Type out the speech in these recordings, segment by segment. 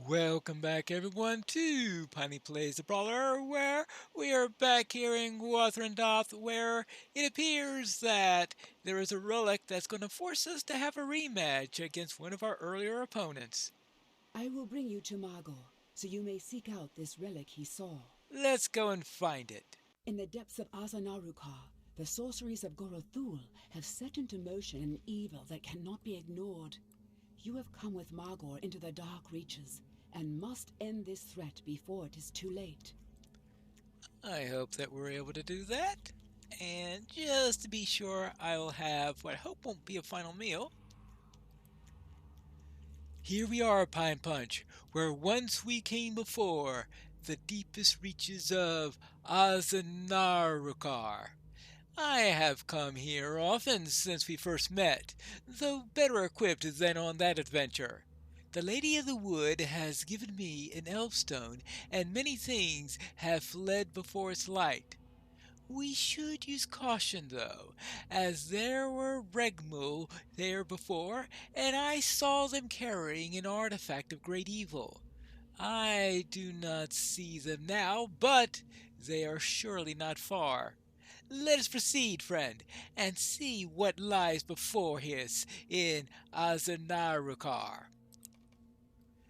Welcome back everyone to Piney Plays the Brawler, where we are back here in Guathrandoth, where it appears that there is a relic that's going to force us to have a rematch against one of our earlier opponents. I will bring you to Magor, so you may seek out this relic he saw. Let's go and find it. In the depths of Azanarukar, the sorceries of Gorothul have set into motion an evil that cannot be ignored. You have come with Magor into the dark reaches, and must end this threat before it is too late. I hope that we're able to do that. And just to be sure, I will have what I hope won't be a final meal. Here we are, Pine Punch, where once we came before, the deepest reaches of Azanarukar. I have come here often since we first met, though better equipped than on that adventure. The Lady of the Wood has given me an elfstone, and many things have fled before its light. We should use caution, though, as there were Regmu there before, and I saw them carrying an artifact of great evil. I do not see them now, but they are surely not far. Let us proceed, friend, and see what lies before us in Azanarukar.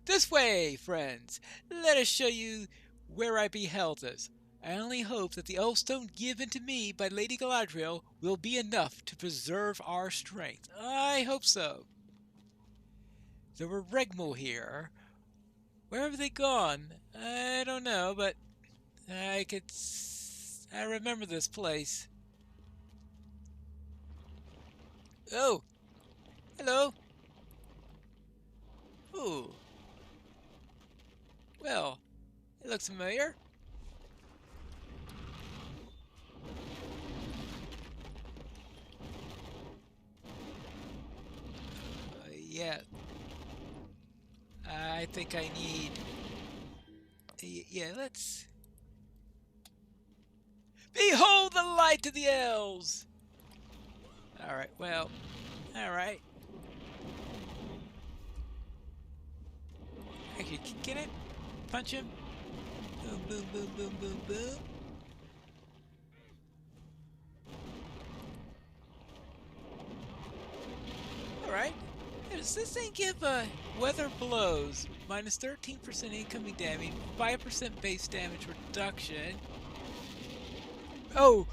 This way, friends. Let us show you where I beheld us. I only hope that the elfstone given to me by Lady Galadriel will be enough to preserve our strength. I hope so. There were Regmo here. Where have they gone? I don't know, but I remember this place. Oh, hello. Ooh, well, it looks familiar. Yeah, I think I need. Yeah, let's. Behold the light of the elves! Alright, well, alright. Actually, can I punch him? Boom, boom, boom, boom, boom, boom. Alright. Does this thing give weather blows? Minus 13% incoming damage, 5% base damage reduction. Oh!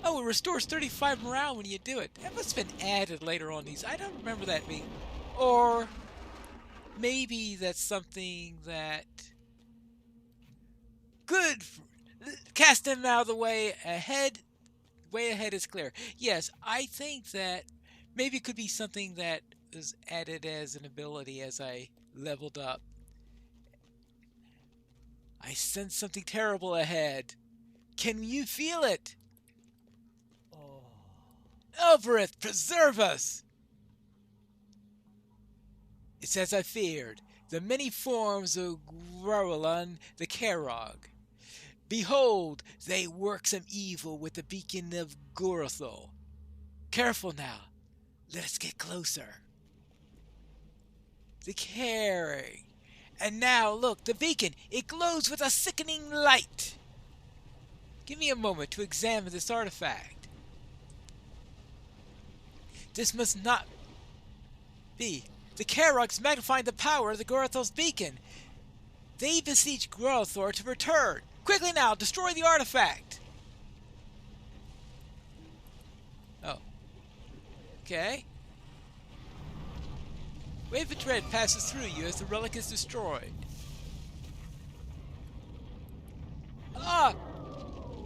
Oh, it restores 35 morale when you do it. That must have been added later on these. I don't remember that being. Or maybe that's something that. Good! Cast him out of the way ahead. Way ahead is clear. Yes, I think that maybe it could be something that is added as an ability as I leveled up. I sense something terrible ahead. Can you feel it? Oh. Elbereth, preserve us! It's as I feared. The many forms of Growlan the Karog. Behold, they work some evil with the beacon of Gorothol. Careful now. Let us get closer. The caring. And now, look, the beacon. It glows with a sickening light. Give me a moment to examine this artifact. This must not be. The Karogs magnifying the power of the Gorothol's beacon. They beseech Gorothor to return. Quickly now, destroy the artifact. Oh. Okay. Wave of dread passes through you as the relic is destroyed. Ah!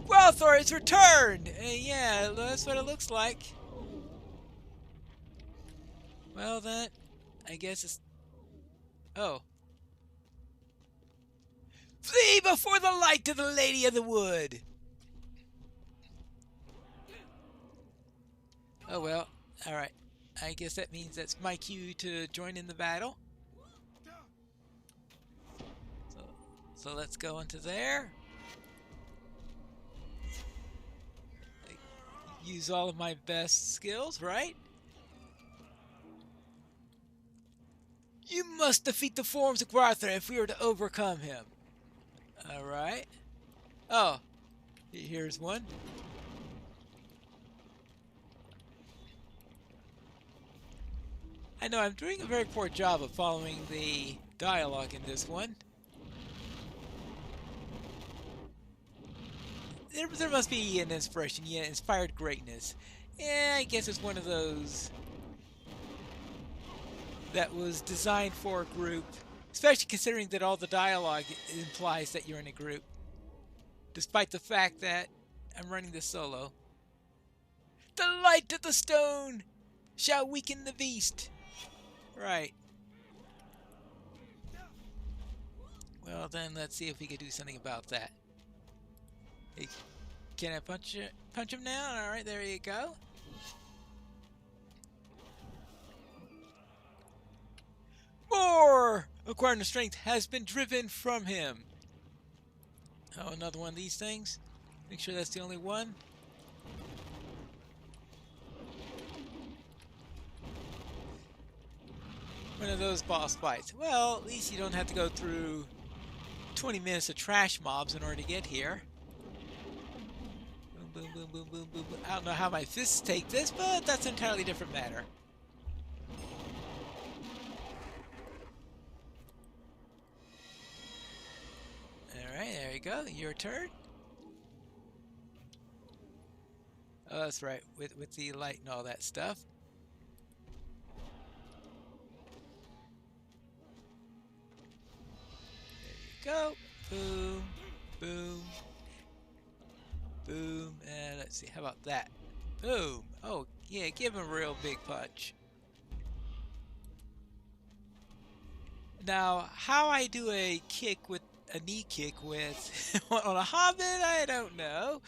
Gorothor is returned! Yeah, that's what it looks like. Well then, I guess it's... Oh. Flee before the light of the Lady of the Wood! Oh well, alright. I guess that means that's my cue to join in the battle. So let's go into there. Use all of my best skills, right? You must defeat the forms of Gwarther if we are to overcome him. Alright. Oh, here's one. I know I'm doing a very poor job of following the dialogue in this one. There must be an inspiration, yeah, inspired greatness. Yeah, I guess it's one of those that was designed for a group, especially considering that all the dialogue implies that you're in a group, despite the fact that I'm running this solo. The light of the stone shall weaken the beast. Right. Well, then let's see if we can do something about that. Hey, can I punch him now? All right, there you go. More! Acquiring strength has been driven from him. Oh, another one of these things. Make sure that's the only one. One of those boss fights. Well, at least you don't have to go through 20 minutes of trash mobs in order to get here. Boom, boom, boom, boom, boom, boom, boom. I don't know how my fists take this, but that's an entirely different matter. Alright, there you go. Your turn. Oh, that's right. With the light and all that stuff. There you go. Boom. Boom. Boom. And let's see. How about that? Boom. Oh, yeah. Give him a real big punch. Now, how I do a knee kick with on a hobbit, I don't know.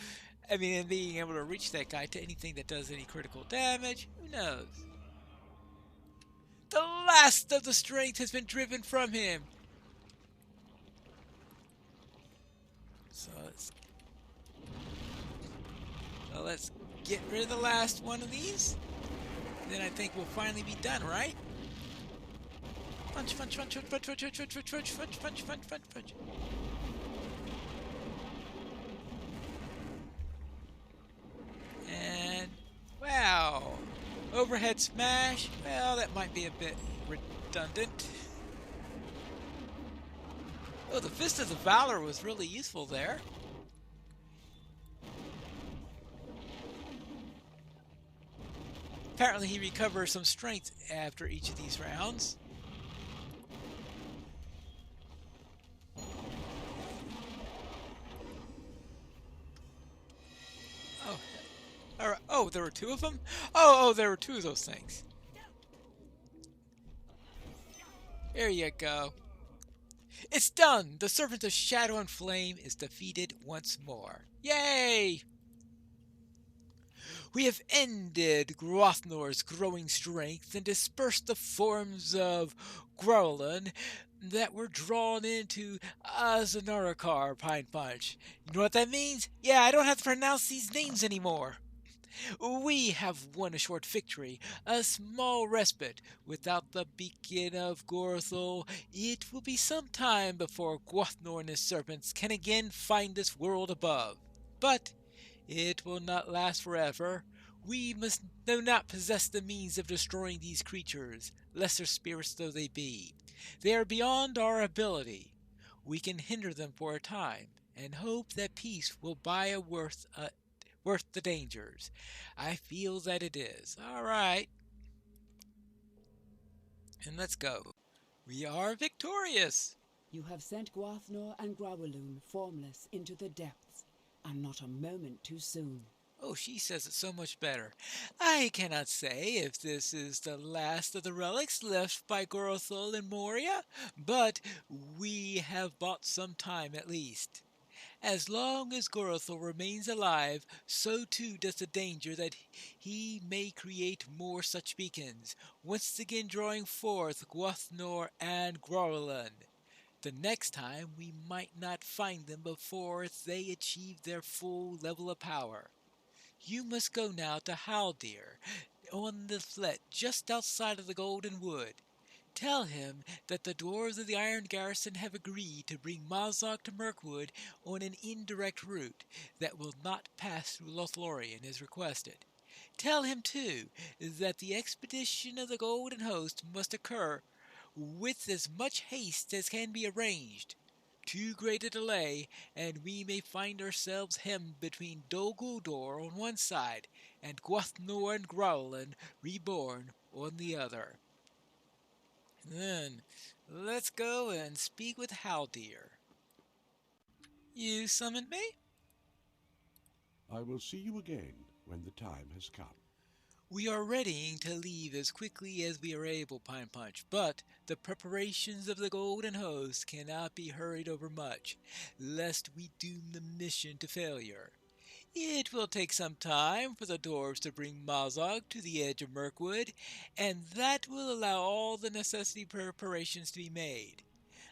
I mean, and being able to reach that guy to anything that does any critical damage, who knows? The last of the strength has been driven from him. So let's get rid of the last one of these. Then I think we'll finally be done, right? Punch, punch, punch, punch, punch, punch, punch, punch, punch, punch, punch, punch, punch, punch, punch. And wow, overhead smash. Well, that might be a bit redundant. Oh, the Fist of the Valor was really useful there. Apparently he recovers some strength after each of these rounds. Oh, all right. Oh, there were two of them? Oh, there were two of those things. There you go. It's done! The Servant of Shadow and Flame is defeated once more. Yay! We have ended Grothnor's growing strength and dispersed the forms of Growlin that were drawn into Azanarakar Pine Punch. You know what that means? Yeah, I don't have to pronounce these names anymore. We have won a short victory, a small respite. Without the beacon of Gorthol, it will be some time before Gwathnor and his serpents can again find this world above. But it will not last forever. We do not possess the means of destroying these creatures, lesser spirits though they be. They are beyond our ability. We can hinder them for a time, and hope that peace will buy a worth the dangers. I feel that it is. All right. And let's go. We are victorious. You have sent Gwathnor and Growaloon formless into the depths, and not a moment too soon. Oh, she says it so much better. I cannot say if this is the last of the relics left by Gorthol and Moria, but we have bought some time at least. As long as Gorthol remains alive, so too does the danger that he may create more such beacons, once again drawing forth Gwathnor and Growlin. The next time we might not find them before they achieve their full level of power. You must go now to Haldir, on the flat just outside of the Golden Wood. Tell him that the dwarves of the Iron Garrison have agreed to bring Mazog to Mirkwood on an indirect route that will not pass through Lothlorien as requested. Tell him, too, that the expedition of the Golden Host must occur with as much haste as can be arranged. Too great a delay, and we may find ourselves hemmed between Dol Guldur on one side and Gwathmor and Growlin reborn on the other. Then, let's go and speak with Haldir. You summoned me? I will see you again when the time has come. We are readying to leave as quickly as we are able, Pine Punch, but the preparations of the Golden Host cannot be hurried over much, lest we doom the mission to failure. It will take some time for the dwarves to bring Mazog to the edge of Mirkwood, and that will allow all the necessary preparations to be made.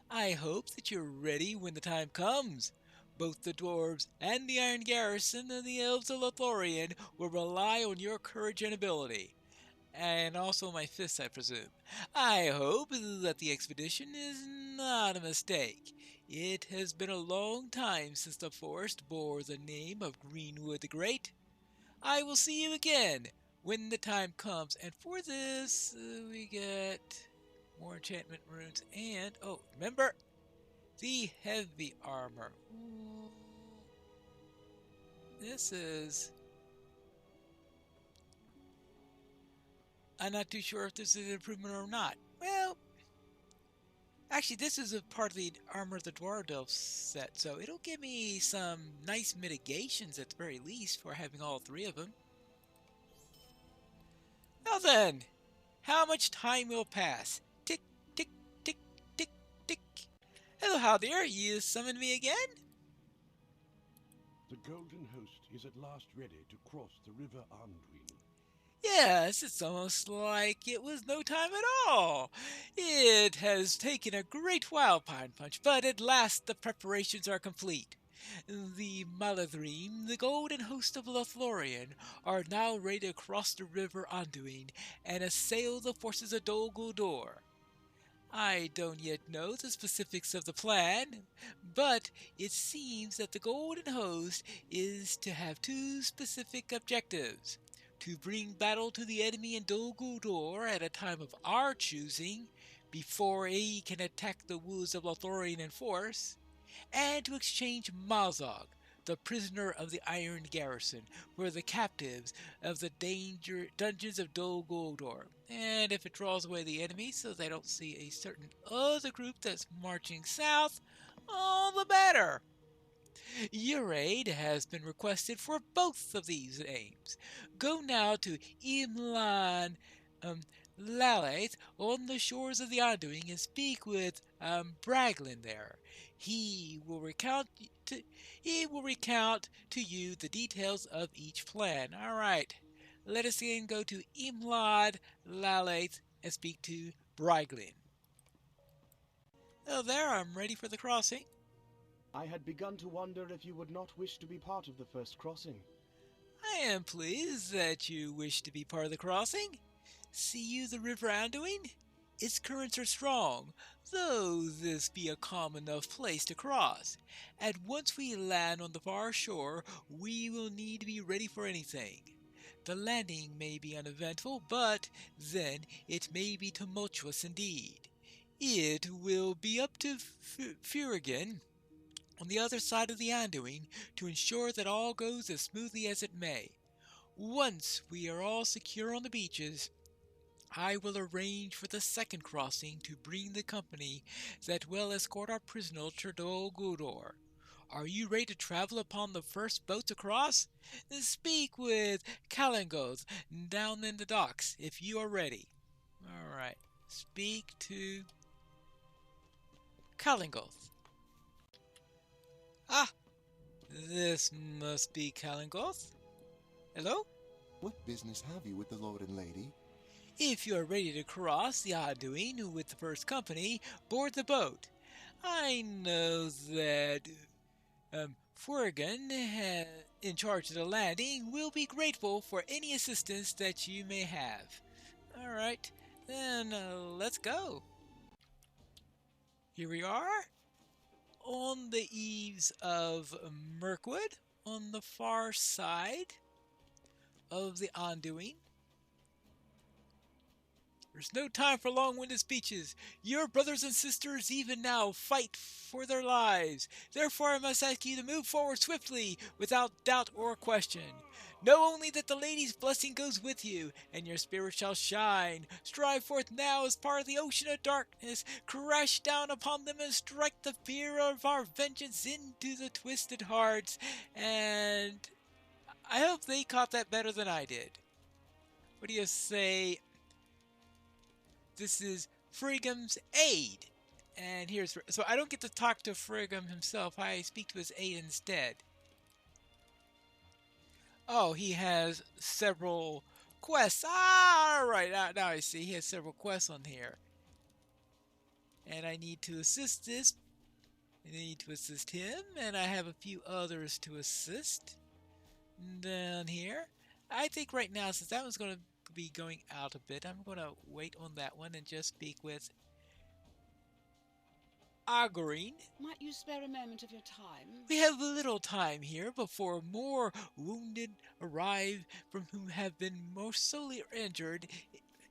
I hope that you're ready when the time comes. Both the dwarves and the Iron Garrison of the Elves of Lothlorien will rely on your courage and ability. And also my fists, I presume. I hope that the expedition is not a mistake. It has been a long time since the forest bore the name of Greenwood the Great. I will see you again when the time comes, and for this we get more enchantment runes and, oh, remember, the heavy armor. This is... I'm not too sure if this is an improvement or not. Well, actually this is a part of the Armor of the Dwardelf set, so it'll give me some nice mitigations at the very least for having all three of them. Now then, how much time will pass? Tick, tick, tick, tick, tick. Hello, Haldir, you summoned me again? The Golden Host is at last ready to cross the River Anduin. Yes, it's almost like it was no time at all. It has taken a great while, Pine Punch, but at last the preparations are complete. The Maladrim, the Golden Host of Lothlorien, are now ready to cross the River Anduin and assail the forces of Dol Guldur. I don't yet know the specifics of the plan, but it seems that the Golden Host is to have two specific objectives: to bring battle to the enemy in Dol Guldur at a time of our choosing, before he can attack the woods of Lothlorien in force, and to exchange Mazog, the prisoner of the Iron Garrison, for the captives of the dungeons of Dol Guldur. And if it draws away the enemy so they don't see a certain other group that's marching south, all the better. Your aid has been requested for both of these aims. Go now to Imlan Laleth on the shores of the Anduin and speak with Braglin there. He will recount to you the details of each plan. All right, let us again go to Imlad Laleth and speak to Braglin. Oh, there, I'm ready for the crossing. I had begun to wonder if you would not wish to be part of the first crossing. I am pleased that you wish to be part of the crossing. See you the River Anduin? Its currents are strong, though this be a calm enough place to cross. And once we land on the far shore, we will need to be ready for anything. The landing may be uneventful, but then it may be tumultuous indeed. It will be up to Furigan on the other side of the Anduin to ensure that all goes as smoothly as it may. Once we are all secure on the beaches, I will arrange for the second crossing to bring the company that will escort our prisoner to Dol Guldur. Are you ready to travel upon the first boat to cross? Then speak with Kalangoth down in the docks if you are ready. Alright, speak to Kalangoth. Ah, this must be Kalangoth. Hello? What business have you with the Lord and Lady? If you are ready to cross the Anduin with the first company, board the boat. I know that Furgan, in charge of the landing, will be grateful for any assistance that you may have. Alright, then let's go. Here we are on the eaves of Mirkwood, on the far side of the Anduin. There's no time for long-winded speeches. Your brothers and sisters even now fight for their lives. Therefore I must ask you to move forward swiftly, without doubt or question. Know only that the lady's blessing goes with you, and your spirit shall shine. Strive forth now as part of the ocean of darkness. Crash down upon them and strike the fear of our vengeance into the twisted hearts. And I hope they caught that better than I did. What do you say? This is Friggum's aide. And here's... So I don't get to talk to Friggum himself. I speak to his aide instead. Oh, he has several quests. Ah, alright. Now I see. He has several quests on here. And I need to assist this. I need to assist him. And I have a few others to assist. Down here. I think right now, since that one's going to be going out a bit, I'm going to wait on that one and just speak with Agreen. Might you spare a moment of your time? We have little time here before more wounded arrive, from whom have been most sorely injured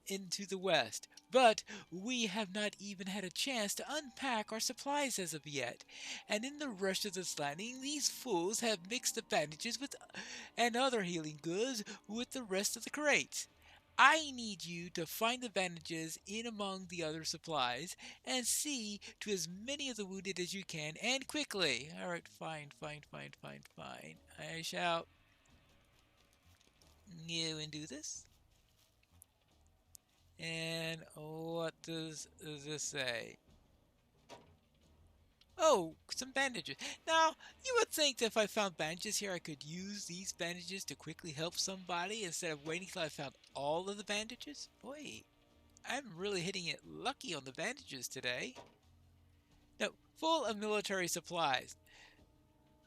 into the west. But we have not even had a chance to unpack our supplies as of yet, and in the rush of this landing, these fools have mixed the bandages and other healing goods with the rest of the crates. I need you to find the bandages in among the other supplies and see to as many of the wounded as you can, and quickly. Alright, fine. I shall go and do this. And what does this say? Oh, some bandages. Now, you would think that if I found bandages here, I could use these bandages to quickly help somebody instead of waiting till I found all of the bandages. Boy, I'm really hitting it lucky on the bandages today. No, full of military supplies.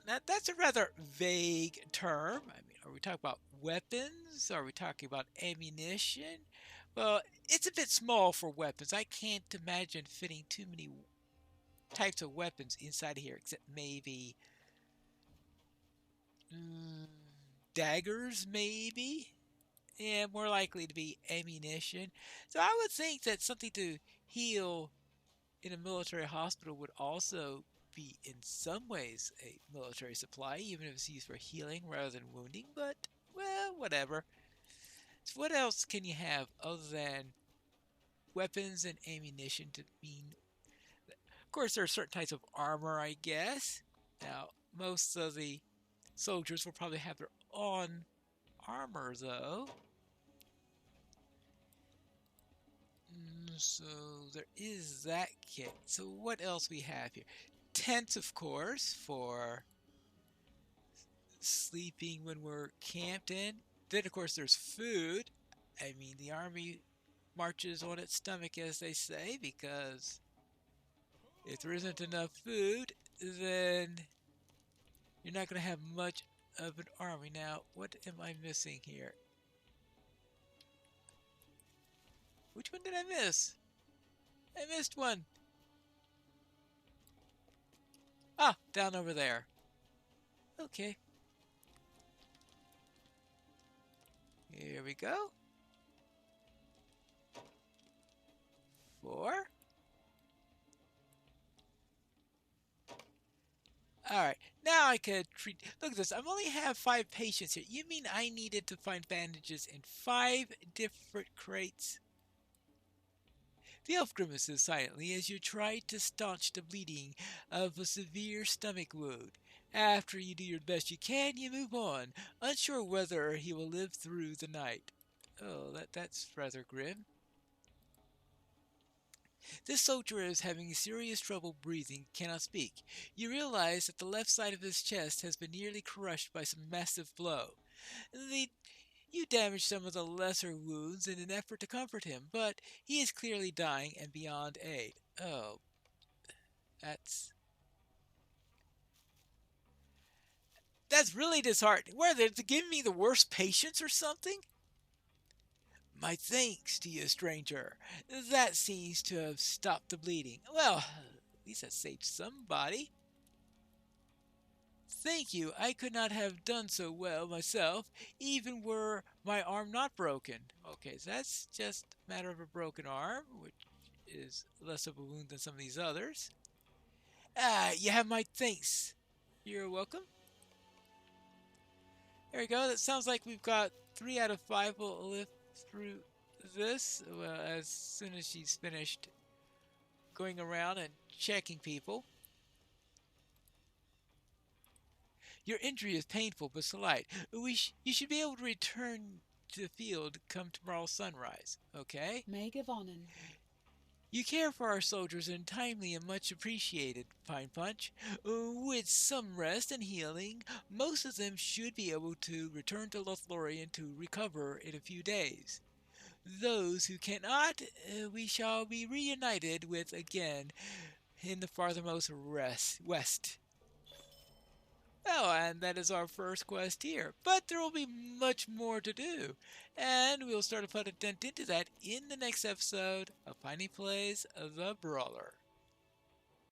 Now, that's a rather vague term. I mean, are we talking about weapons? Are we talking about ammunition? Well, it's a bit small for weapons. I can't imagine fitting too many types of weapons inside of here, except maybe daggers, maybe. Yeah, more likely to be ammunition. So I would think that something to heal in a military hospital would also be in some ways a military supply, even if it's used for healing rather than wounding. But, well, whatever. So what else can you have other than weapons and ammunition to mean? Of course, there are certain types of armor, I guess. Now, most of the soldiers will probably have their own armor, though. So there is that kit. So what else we have here? Tents, of course, for sleeping when we're camped in. Then, of course, there's food. I mean, the army marches on its stomach, as they say, because if there isn't enough food, then you're not going to have much of an army. Now, what am I missing here? Which one did I miss? I missed one. Ah, down over there. Okay. Here we go. 4. Alright, now I could treat... Look at this, I only have 5 patients here. You mean I needed to find bandages in 5 different crates? The elf grimaces silently as you try to staunch the bleeding of a severe stomach wound. After you do your best you can, you move on, unsure whether he will live through the night. Oh, that's rather grim. This soldier is having serious trouble breathing, cannot speak. You realize that the left side of his chest has been nearly crushed by some massive blow. You damage some of the lesser wounds in an effort to comfort him, but he is clearly dying and beyond aid. Oh, that's really disheartening. Where, they're giving me the worst patients or something? My thanks to you, stranger. That seems to have stopped the bleeding. Well, least that saved somebody. Thank you. I could not have done so well myself, even were my arm not broken. Okay, so that's just a matter of a broken arm, which is less of a wound than some of these others. You have my thanks. You're welcome. There we go. That sounds like we've got 3 out of 5 will live through this. Well, as soon as she's finished going around and checking people. Your injury is painful but slight. You should be able to return to the field come tomorrow's sunrise, okay? May Gavonin. You care for our soldiers and timely and much appreciated, Pine Punch. With some rest and healing, most of them should be able to return to Lothlorien to recover in a few days. Those who cannot, we shall be reunited with again in the farthermost west. Well, and that is our first quest here. But there will be much more to do. And we'll start to put a dent into that in the next episode of Piney Plays The Brawler.